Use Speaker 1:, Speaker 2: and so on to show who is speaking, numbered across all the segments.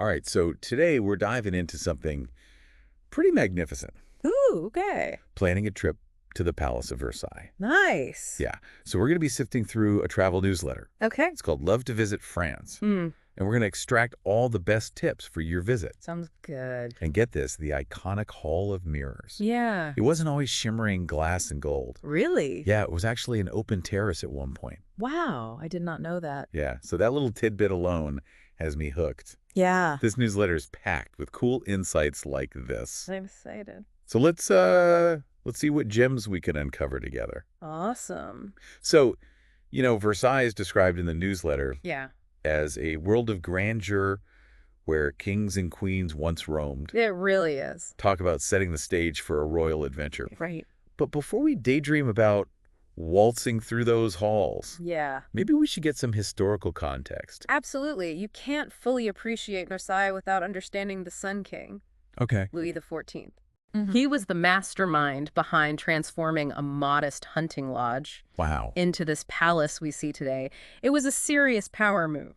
Speaker 1: All right, so today we're diving into something pretty magnificent.
Speaker 2: Ooh, okay.
Speaker 1: Planning a trip to the Palace of Versailles.
Speaker 2: Nice.
Speaker 1: Yeah, so we're going to be sifting through a travel newsletter.
Speaker 2: Okay.
Speaker 1: It's called Love to Visit France.
Speaker 2: Hmm.
Speaker 1: And we're going to extract all the best tips for your visit.
Speaker 2: Sounds good.
Speaker 1: And get this, the iconic Hall of Mirrors.
Speaker 2: Yeah.
Speaker 1: It wasn't always shimmering glass and gold.
Speaker 2: Really?
Speaker 1: Yeah, it was actually an open terrace at one point.
Speaker 2: Wow, I did not know that.
Speaker 1: Yeah, so that little tidbit alone has me hooked.
Speaker 2: Yeah.
Speaker 1: This newsletter is packed with cool insights like this.
Speaker 2: I'm excited.
Speaker 1: So let's see what gems we can uncover together.
Speaker 2: Awesome.
Speaker 1: So, Versailles is described in the newsletter
Speaker 2: Yeah.
Speaker 1: as a world of grandeur where kings and queens once roamed.
Speaker 2: It really is.
Speaker 1: Talk about setting the stage for a royal adventure.
Speaker 2: Right.
Speaker 1: But before we daydream about waltzing through those halls,
Speaker 2: Yeah.
Speaker 1: maybe we should get some historical context.
Speaker 2: Absolutely. You can't fully appreciate Versailles without understanding the Sun King,
Speaker 1: Okay.
Speaker 2: Louis XIV. He was the mastermind behind transforming a modest hunting lodge
Speaker 1: Wow.
Speaker 2: into this palace we see today. It was a serious power move,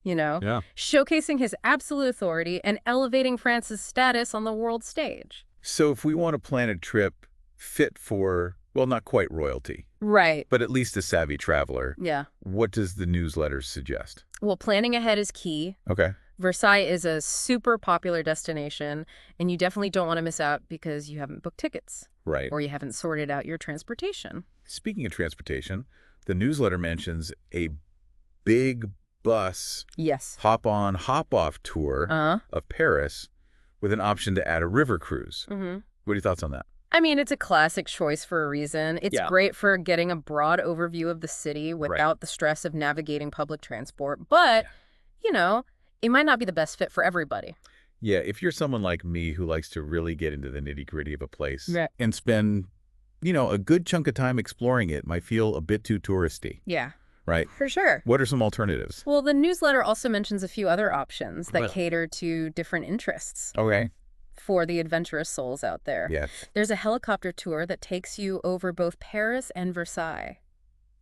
Speaker 1: Yeah.
Speaker 2: showcasing his absolute authority and elevating France's status on the world stage.
Speaker 1: So if we want to plan a trip fit for, well, not quite royalty,
Speaker 2: Right.
Speaker 1: but at least a savvy traveler,
Speaker 2: Yeah.
Speaker 1: what does the newsletter suggest?
Speaker 2: Well, planning ahead is key.
Speaker 1: Okay.
Speaker 2: Versailles is a super popular destination, and you definitely don't want to miss out because you haven't booked tickets
Speaker 1: Right.
Speaker 2: or you haven't sorted out your transportation.
Speaker 1: Speaking of transportation, the newsletter mentions a big bus
Speaker 2: Yes.
Speaker 1: hop-on, hop-off tour
Speaker 2: Uh-huh.
Speaker 1: of Paris with an option to add a river cruise.
Speaker 2: Mm-hmm.
Speaker 1: What are your thoughts on that?
Speaker 2: I mean, it's a classic choice for a reason. It's
Speaker 1: Yeah.
Speaker 2: great for getting a broad overview of the city without the stress of navigating public transport. But, it might not be the best fit for everybody.
Speaker 1: Yeah, if you're someone like me who likes to really get into the nitty-gritty of a place
Speaker 2: Right.
Speaker 1: and spend, a good chunk of time exploring it, might feel a bit too touristy,
Speaker 2: Yeah,
Speaker 1: right?
Speaker 2: for sure.
Speaker 1: What are some alternatives?
Speaker 2: Well, the newsletter also mentions a few other options that
Speaker 1: Really?
Speaker 2: cater to different interests
Speaker 1: Okay.
Speaker 2: for the adventurous souls out there.
Speaker 1: Yes.
Speaker 2: There's a helicopter tour that takes you over both Paris and Versailles.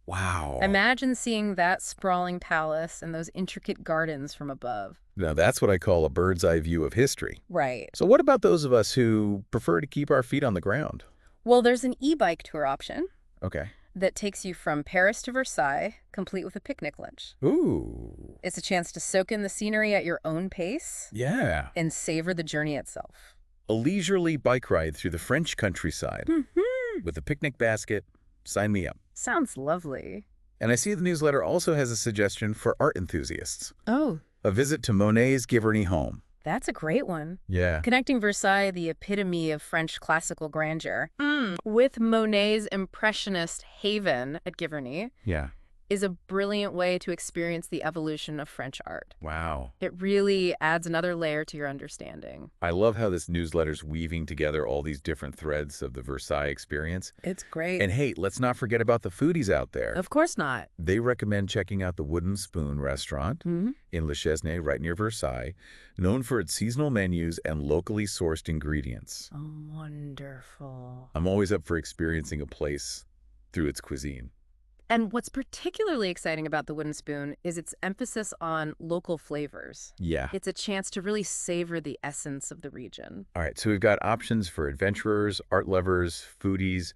Speaker 1: Wow.
Speaker 2: Imagine seeing that sprawling palace and those intricate gardens from above.
Speaker 1: Now, that's what I call a bird's eye view of history.
Speaker 2: Right.
Speaker 1: So what about those of us who prefer to keep our feet on the ground?
Speaker 2: Well, there's an e-bike tour option
Speaker 1: Okay.
Speaker 2: that takes you from Paris to Versailles, complete with a picnic lunch.
Speaker 1: Ooh.
Speaker 2: It's a chance to soak in the scenery at your own pace
Speaker 1: Yeah.
Speaker 2: and savor the journey itself.
Speaker 1: A leisurely bike ride through the French countryside with a picnic basket. Sign me up.
Speaker 2: Sounds lovely.
Speaker 1: And I see the newsletter also has a suggestion for art enthusiasts.
Speaker 2: Oh,
Speaker 1: A visit to Monet's Giverny home.
Speaker 2: that's a great one.
Speaker 1: Yeah.
Speaker 2: Connecting Versailles, the epitome of French classical grandeur, with Monet's impressionist haven at Giverny,
Speaker 1: Yeah.
Speaker 2: is a brilliant way to experience the evolution of French art.
Speaker 1: Wow.
Speaker 2: It really adds another layer to your understanding.
Speaker 1: I love how this newsletter's weaving together all these different threads of the Versailles experience.
Speaker 2: It's great.
Speaker 1: And hey, let's not forget about the foodies out there.
Speaker 2: Of course not.
Speaker 1: They recommend checking out the Wooden Spoon restaurant
Speaker 2: Mm-hmm.
Speaker 1: in Le Chesnay, right near Versailles, known for its seasonal menus and locally sourced ingredients.
Speaker 2: Oh, wonderful.
Speaker 1: I'm always up for experiencing a place through its cuisine.
Speaker 2: And what's particularly exciting about the Wooden Spoon is its emphasis on local flavors.
Speaker 1: Yeah.
Speaker 2: It's a chance to really savor the essence of the region.
Speaker 1: All right, so we've got options for adventurers, art lovers, foodies.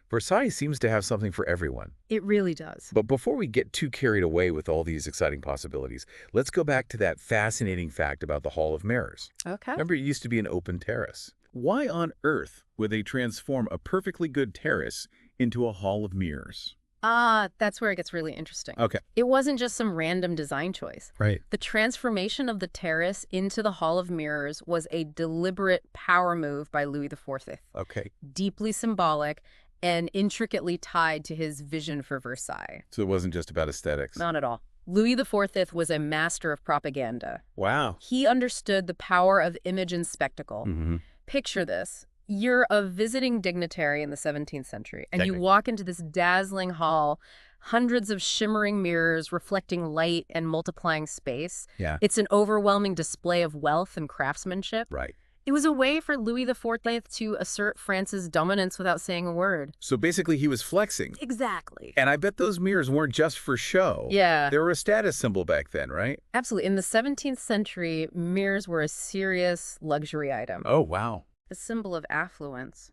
Speaker 1: Versailles seems to have something for everyone.
Speaker 2: It really does.
Speaker 1: But before we get too carried away with all these exciting possibilities, let's go back to that fascinating fact about the Hall of Mirrors.
Speaker 2: Okay.
Speaker 1: Remember, it used to be an open terrace. Why on earth would they transform a perfectly good terrace into a Hall of Mirrors?
Speaker 2: That's where it gets really interesting.
Speaker 1: Okay.
Speaker 2: It wasn't just some random design choice.
Speaker 1: Right.
Speaker 2: The transformation of the terrace into the Hall of Mirrors was a deliberate power move by Louis XIV,
Speaker 1: Okay.
Speaker 2: deeply symbolic and intricately tied to his vision for Versailles.
Speaker 1: So it wasn't just about aesthetics.
Speaker 2: Not at all. Louis XIV was a master of propaganda.
Speaker 1: Wow.
Speaker 2: He understood the power of image and spectacle.
Speaker 1: Mm-hmm.
Speaker 2: Picture this. You're a visiting dignitary in the 17th century, and you
Speaker 1: Technically.
Speaker 2: walk into this dazzling hall, hundreds of shimmering mirrors reflecting light and multiplying space.
Speaker 1: Yeah.
Speaker 2: It's an overwhelming display of wealth and craftsmanship.
Speaker 1: Right.
Speaker 2: It was a way for Louis XIV to assert France's dominance without saying a word.
Speaker 1: So basically he was flexing.
Speaker 2: Exactly.
Speaker 1: And I bet those mirrors weren't just for show.
Speaker 2: Yeah.
Speaker 1: They were a status symbol back then, right?
Speaker 2: Absolutely. In the 17th century, mirrors were a serious luxury item,
Speaker 1: Oh, wow.
Speaker 2: a symbol of affluence.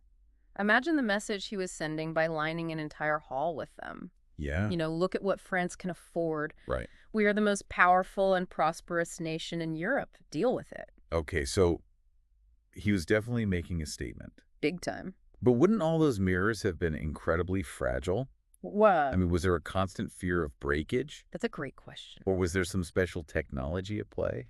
Speaker 2: Imagine the message he was sending by lining an entire hall with them.
Speaker 1: Yeah.
Speaker 2: Look at what France can afford.
Speaker 1: Right.
Speaker 2: We are the most powerful and prosperous nation in Europe. Deal with it.
Speaker 1: Okay, so he was definitely making a statement.
Speaker 2: Big time.
Speaker 1: But wouldn't all those mirrors have been incredibly fragile?
Speaker 2: What?
Speaker 1: I mean, was there a constant fear of breakage?
Speaker 2: That's a great question.
Speaker 1: Or was there some special technology at play?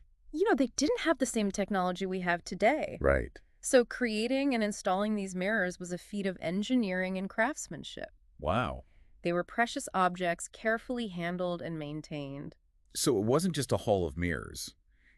Speaker 2: They didn't have the same technology we have today.
Speaker 1: Right.
Speaker 2: So creating and installing these mirrors was a feat of engineering and craftsmanship.
Speaker 1: Wow.
Speaker 2: They were precious objects carefully handled and maintained.
Speaker 1: So it wasn't just a hall of mirrors.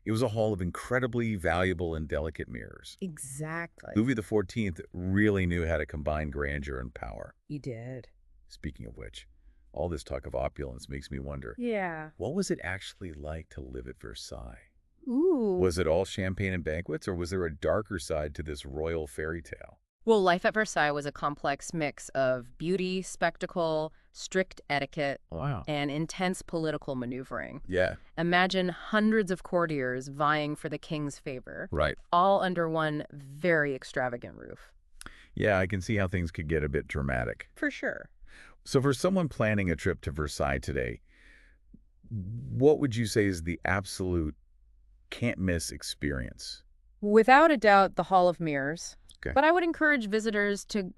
Speaker 1: It was a hall of incredibly valuable and delicate mirrors.
Speaker 2: Exactly.
Speaker 1: Louis XIV really knew how to combine grandeur and power.
Speaker 2: He did.
Speaker 1: Speaking of which, all this talk of opulence makes me wonder,
Speaker 2: Yeah.
Speaker 1: what was it actually like to live at Versailles?
Speaker 2: Ooh.
Speaker 1: Was it all champagne and banquets, or was there a darker side to this royal fairy tale?
Speaker 2: Well, life at Versailles was a complex mix of beauty, spectacle, strict etiquette,
Speaker 1: Wow.
Speaker 2: and intense political maneuvering.
Speaker 1: Yeah,
Speaker 2: Imagine hundreds of courtiers vying for the king's favor,
Speaker 1: right.
Speaker 2: all under one very extravagant roof.
Speaker 1: Yeah, I can see how things could get a bit dramatic.
Speaker 2: For sure.
Speaker 1: So for someone planning a trip to Versailles today, what would you say is the absolute can't-miss experience?
Speaker 2: Without a doubt, the Hall of Mirrors.
Speaker 1: Okay.
Speaker 2: But I would encourage visitors to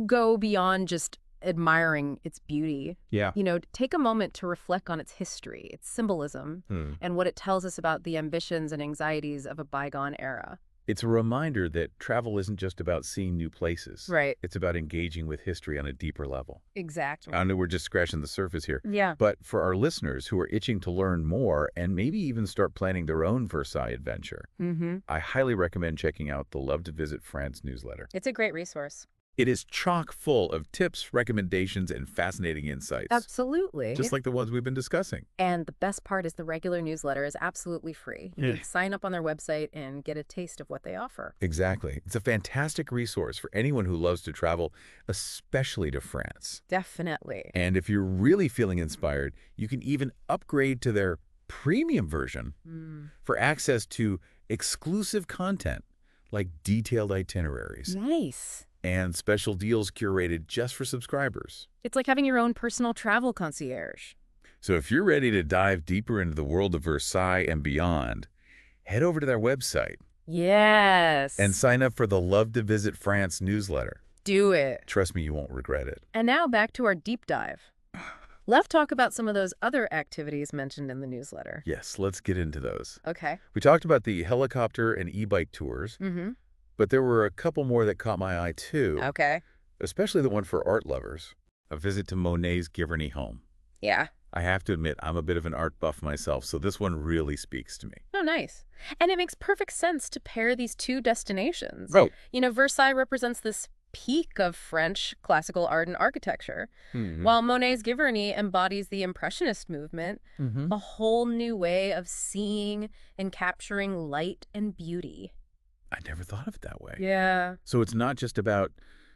Speaker 2: go beyond just admiring its beauty.
Speaker 1: Yeah.
Speaker 2: Take a moment to reflect on its history, its symbolism, and what it tells us about the ambitions and anxieties of a bygone era.
Speaker 1: It's a reminder that travel isn't just about seeing new places.
Speaker 2: Right.
Speaker 1: It's about engaging with history on a deeper level.
Speaker 2: Exactly.
Speaker 1: I know we're just scratching the surface here.
Speaker 2: Yeah.
Speaker 1: But for our listeners who are itching to learn more and maybe even start planning their own Versailles adventure, I highly recommend checking out the Love to Visit France newsletter.
Speaker 2: It's a great resource.
Speaker 1: It is chock full of tips, recommendations, and fascinating insights.
Speaker 2: Absolutely.
Speaker 1: Just like the ones we've been discussing.
Speaker 2: And the best part is the regular newsletter is absolutely free. You can sign up on their website and get a taste of what they offer.
Speaker 1: Exactly. It's a fantastic resource for anyone who loves to travel, especially to France.
Speaker 2: Definitely.
Speaker 1: And if you're really feeling inspired, you can even upgrade to their premium version for access to exclusive content like detailed itineraries
Speaker 2: Nice.
Speaker 1: and special deals curated just for subscribers.
Speaker 2: It's like having your own personal travel concierge.
Speaker 1: So if you're ready to dive deeper into the world of Versailles and beyond, head over to their website
Speaker 2: Yes.
Speaker 1: and sign up for the Love to Visit France newsletter.
Speaker 2: Do it.
Speaker 1: Trust me, you won't regret it.
Speaker 2: And now back to our deep dive. Let's talk about some of those other activities mentioned in the newsletter.
Speaker 1: Yes, let's get into those.
Speaker 2: Okay.
Speaker 1: We talked about the helicopter and e-bike tours, but there were a couple more that caught my eye too,
Speaker 2: Okay.
Speaker 1: especially the one for art lovers, a visit to Monet's Giverny home.
Speaker 2: Yeah.
Speaker 1: I have to admit, I'm a bit of an art buff myself, so this one really speaks to me.
Speaker 2: Oh, nice. And it makes perfect sense to pair these two destinations.
Speaker 1: Right.
Speaker 2: Versailles represents this peak of French classical art and architecture, while Monet's Giverny embodies the Impressionist movement, a whole new way of seeing and capturing light and beauty.
Speaker 1: I never thought of it that way.
Speaker 2: Yeah.
Speaker 1: So it's not just about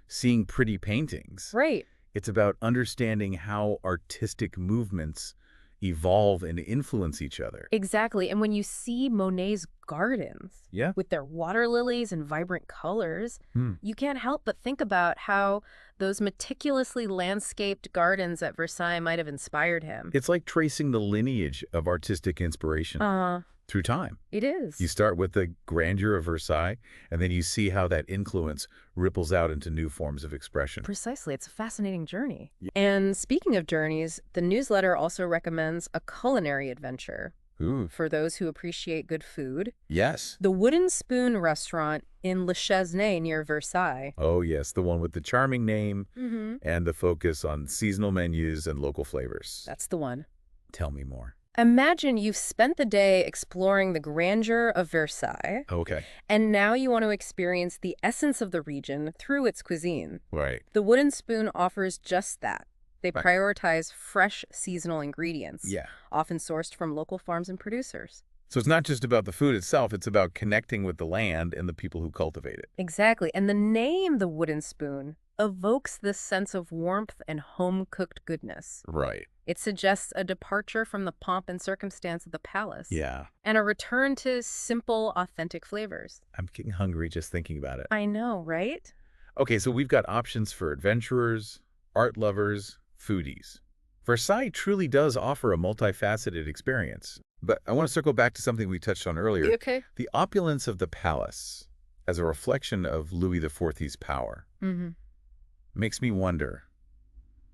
Speaker 1: seeing pretty paintings.
Speaker 2: Right.
Speaker 1: It's about understanding how artistic movements evolve and influence each other.
Speaker 2: Exactly. And when you see Monet's gardens with their water lilies and vibrant colors, you can't help but think about how those meticulously landscaped gardens at Versailles might have inspired him.
Speaker 1: It's like tracing the lineage of artistic inspiration through time.
Speaker 2: It is.
Speaker 1: You start with the grandeur of Versailles, and then you see how that influence ripples out into new forms of expression.
Speaker 2: Precisely. It's a fascinating journey. And speaking of journeys, the newsletter also recommends a culinary adventure.
Speaker 1: Ooh.
Speaker 2: For those who appreciate good food.
Speaker 1: Yes.
Speaker 2: The Wooden Spoon restaurant in Le Chesnay near Versailles.
Speaker 1: Oh, yes, the one with the charming name and the focus on seasonal menus and local flavors.
Speaker 2: That's the one.
Speaker 1: Tell me more.
Speaker 2: Imagine you've spent the day exploring the grandeur of Versailles.
Speaker 1: Okay.
Speaker 2: And now you want to experience the essence of the region through its cuisine.
Speaker 1: Right.
Speaker 2: The Wooden Spoon offers just that. They prioritize fresh seasonal ingredients, often sourced from local farms and producers.
Speaker 1: So it's not just about the food itself, it's about connecting with the land and the people who cultivate it.
Speaker 2: Exactly. And the name, the wooden spoon, evokes this sense of warmth and home-cooked goodness.
Speaker 1: Right.
Speaker 2: It suggests a departure from the pomp and circumstance of the palace.
Speaker 1: Yeah.
Speaker 2: And a return to simple, authentic flavors.
Speaker 1: I'm getting hungry just thinking about it.
Speaker 2: I know, right?
Speaker 1: Okay, so we've got options for adventurers, art lovers, foodies. Versailles truly does offer a multifaceted experience. But I want to circle back to something we touched on earlier.
Speaker 2: Okay.
Speaker 1: The opulence of the palace as a reflection of Louis XIV's power makes me wonder,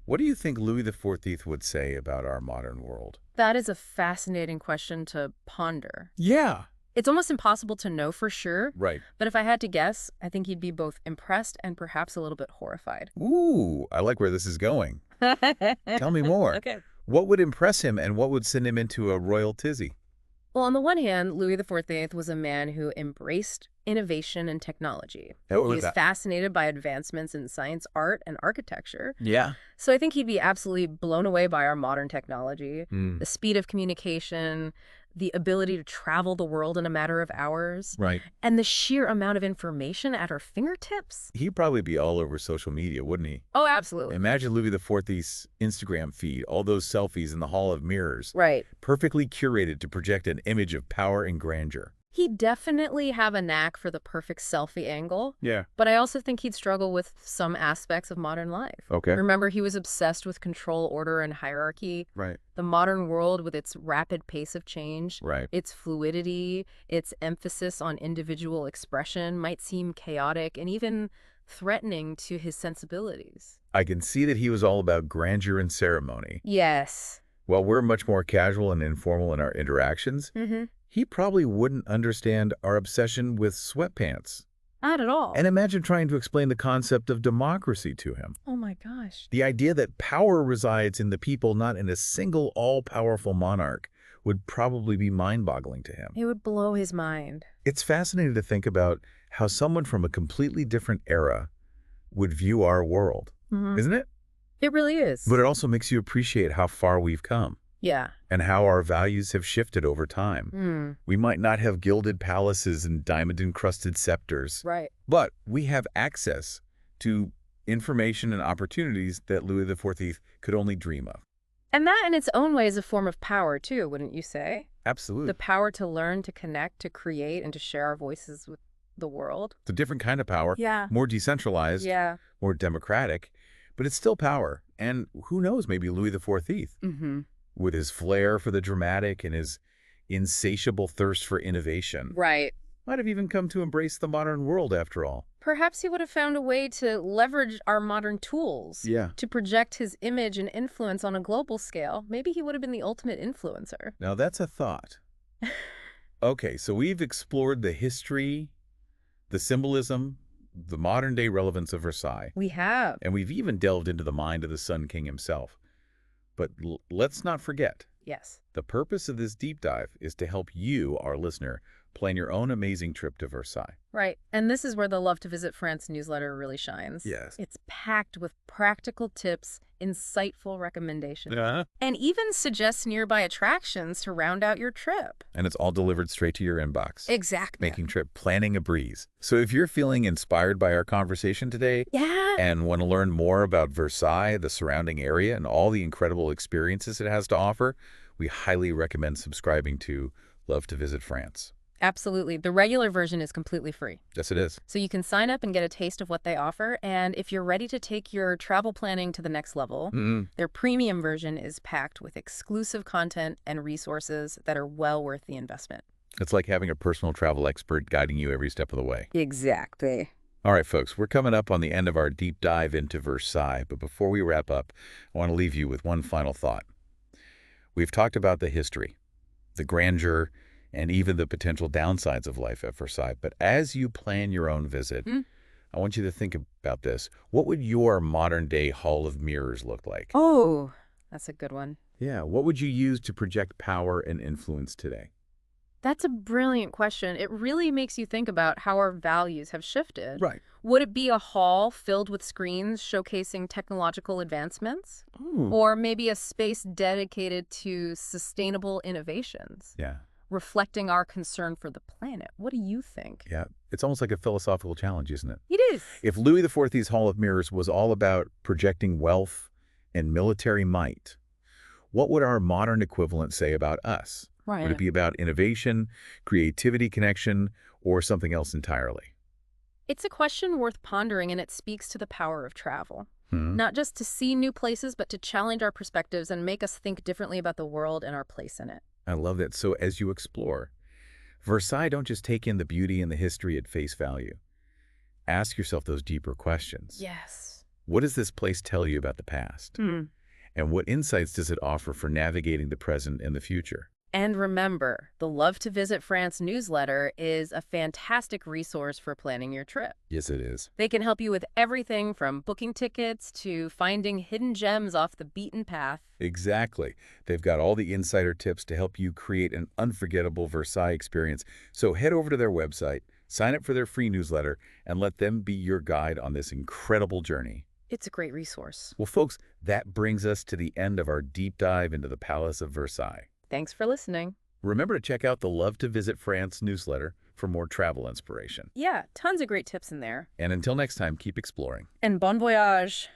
Speaker 1: what do you think Louis XIV would say about our modern world?
Speaker 2: That is a fascinating question to ponder.
Speaker 1: Yeah.
Speaker 2: It's almost impossible to know for sure.
Speaker 1: Right.
Speaker 2: But if I had to guess, I think he'd be both impressed and perhaps a little bit horrified.
Speaker 1: Ooh, I like where this is going. Tell me more.
Speaker 2: Okay.
Speaker 1: What would impress him and what would send him into a royal tizzy?
Speaker 2: Well, on the one hand, Louis XIV was a man who embraced innovation and technology.
Speaker 1: What was
Speaker 2: He's
Speaker 1: that?
Speaker 2: fascinated by advancements in science, art, and architecture.
Speaker 1: Yeah.
Speaker 2: So I think he'd be absolutely blown away by our modern technology,
Speaker 1: Mm,
Speaker 2: the speed of communication, the ability to travel the world in a matter of hours,
Speaker 1: right.
Speaker 2: and the sheer amount of information at our fingertips.
Speaker 1: He'd probably be all over social media, wouldn't he?
Speaker 2: Oh, absolutely.
Speaker 1: Imagine Louis XIV's Instagram feed, all those selfies in the Hall of Mirrors,
Speaker 2: Right.
Speaker 1: perfectly curated to project an image of power and grandeur.
Speaker 2: He'd definitely have a knack for the perfect selfie angle,
Speaker 1: Yeah.
Speaker 2: but I also think he'd struggle with some aspects of modern life.
Speaker 1: Okay.
Speaker 2: Remember, he was obsessed with control, order, and hierarchy.
Speaker 1: Right.
Speaker 2: The modern world, with its rapid pace of change,
Speaker 1: Right.
Speaker 2: its fluidity, its emphasis on individual expression, might seem chaotic and even threatening to his sensibilities.
Speaker 1: I can see that he was all about grandeur and ceremony.
Speaker 2: Yes.
Speaker 1: While we're much more casual and informal in our interactions, he probably wouldn't understand our obsession with sweatpants.
Speaker 2: Not at all.
Speaker 1: And imagine trying to explain the concept of democracy to him.
Speaker 2: Oh my gosh.
Speaker 1: The idea that power resides in the people, not in a single all-powerful monarch, would probably be mind-boggling to him.
Speaker 2: It would blow his mind.
Speaker 1: It's fascinating to think about how someone from a completely different era would view our world, isn't it?
Speaker 2: It really is.
Speaker 1: But it also makes you appreciate how far we've come
Speaker 2: Yeah.
Speaker 1: and how our values have shifted over time. We might not have gilded palaces and diamond-encrusted scepters,
Speaker 2: Right.
Speaker 1: but we have access to information and opportunities that Louis XIV could only dream of.
Speaker 2: And that in its own way is a form of power too, wouldn't you say?
Speaker 1: Absolutely.
Speaker 2: The power to learn, to connect, to create, and to share our voices with the world.
Speaker 1: It's a different kind of power,
Speaker 2: Yeah.
Speaker 1: more decentralized,
Speaker 2: Yeah.
Speaker 1: more democratic, but it's still power. And who knows, maybe Louis XIV, with his flair for the dramatic and his insatiable thirst for innovation,
Speaker 2: Right.
Speaker 1: might have even come to embrace the modern world after all.
Speaker 2: Perhaps he would have found a way to leverage our modern tools
Speaker 1: Yeah.
Speaker 2: to project his image and influence on a global scale. Maybe he would have been the ultimate influencer.
Speaker 1: Now that's a thought. Okay, so we've explored the history, the symbolism, the modern-day relevance of Versailles,
Speaker 2: We have.
Speaker 1: and we've even delved into the mind of the Sun King himself. But let's not forget,
Speaker 2: Yes.
Speaker 1: the purpose of this deep dive is to help you, our listener, plan your own amazing trip to Versailles.
Speaker 2: Right. And this is where the Love to Visit France newsletter really shines.
Speaker 1: Yes.
Speaker 2: It's packed with practical tips, insightful recommendations,
Speaker 1: Uh-huh.
Speaker 2: and even suggests nearby attractions to round out your trip.
Speaker 1: And it's all delivered straight to your inbox,
Speaker 2: Exactly.
Speaker 1: making trip planning a breeze. So if you're feeling inspired by our conversation today
Speaker 2: Yeah.
Speaker 1: and want to learn more about Versailles, the surrounding area, and all the incredible experiences it has to offer, we highly recommend subscribing to Love to Visit France.
Speaker 2: Absolutely. The regular version is completely free.
Speaker 1: Yes, it is.
Speaker 2: So you can sign up and get a taste of what they offer. And if you're ready to take your travel planning to the next level, their premium version is packed with exclusive content and resources that are well worth the investment.
Speaker 1: It's like having a personal travel expert guiding you every step of the way.
Speaker 2: Exactly.
Speaker 1: All right, folks, we're coming up on the end of our deep dive into Versailles. But before we wrap up, I want to leave you with one final thought. We've talked about the history, the grandeur, and even the potential downsides of life at Versailles. But as you plan your own visit, I want you to think about this. What would your modern-day Hall of Mirrors look like?
Speaker 2: Oh, that's a good one.
Speaker 1: Yeah, what would you use to project power and influence today?
Speaker 2: That's a brilliant question. It really makes you think about how our values have shifted.
Speaker 1: Right.
Speaker 2: Would it be a hall filled with screens showcasing technological advancements? Or maybe a space dedicated to sustainable innovations?
Speaker 1: Yeah.
Speaker 2: reflecting our concern for the planet. What do you think?
Speaker 1: Yeah, it's almost like a philosophical challenge, isn't it?
Speaker 2: It is.
Speaker 1: If Louis XIV's Hall of Mirrors was all about projecting wealth and military might, what would our modern equivalent say about us? Would
Speaker 2: Right.
Speaker 1: it be about innovation, creativity, connection, or something else entirely?
Speaker 2: It's a question worth pondering, and it speaks to the power of travel.
Speaker 1: Hmm?
Speaker 2: Not just to see new places, but to challenge our perspectives and make us think differently about the world and our place in it.
Speaker 1: I love that. So as you explore, Versailles, don't just take in the beauty and the history at face value. Ask yourself those deeper questions.
Speaker 2: Yes.
Speaker 1: What does this place tell you about the past? And what insights does it offer for navigating the present and the future?
Speaker 2: And remember, the Love to Visit France newsletter is a fantastic resource for planning your trip.
Speaker 1: Yes, it is.
Speaker 2: They can help you with everything from booking tickets to finding hidden gems off the beaten path.
Speaker 1: Exactly. They've got all the insider tips to help you create an unforgettable Versailles experience. So head over to their website, sign up for their free newsletter, and let them be your guide on this incredible journey.
Speaker 2: It's a great resource.
Speaker 1: Well, folks, that brings us to the end of our deep dive into the Palace of Versailles.
Speaker 2: Thanks for listening.
Speaker 1: Remember to check out the Love to Visit France newsletter for more travel inspiration.
Speaker 2: Yeah, tons of great tips in there.
Speaker 1: And until next time, keep exploring.
Speaker 2: And bon voyage.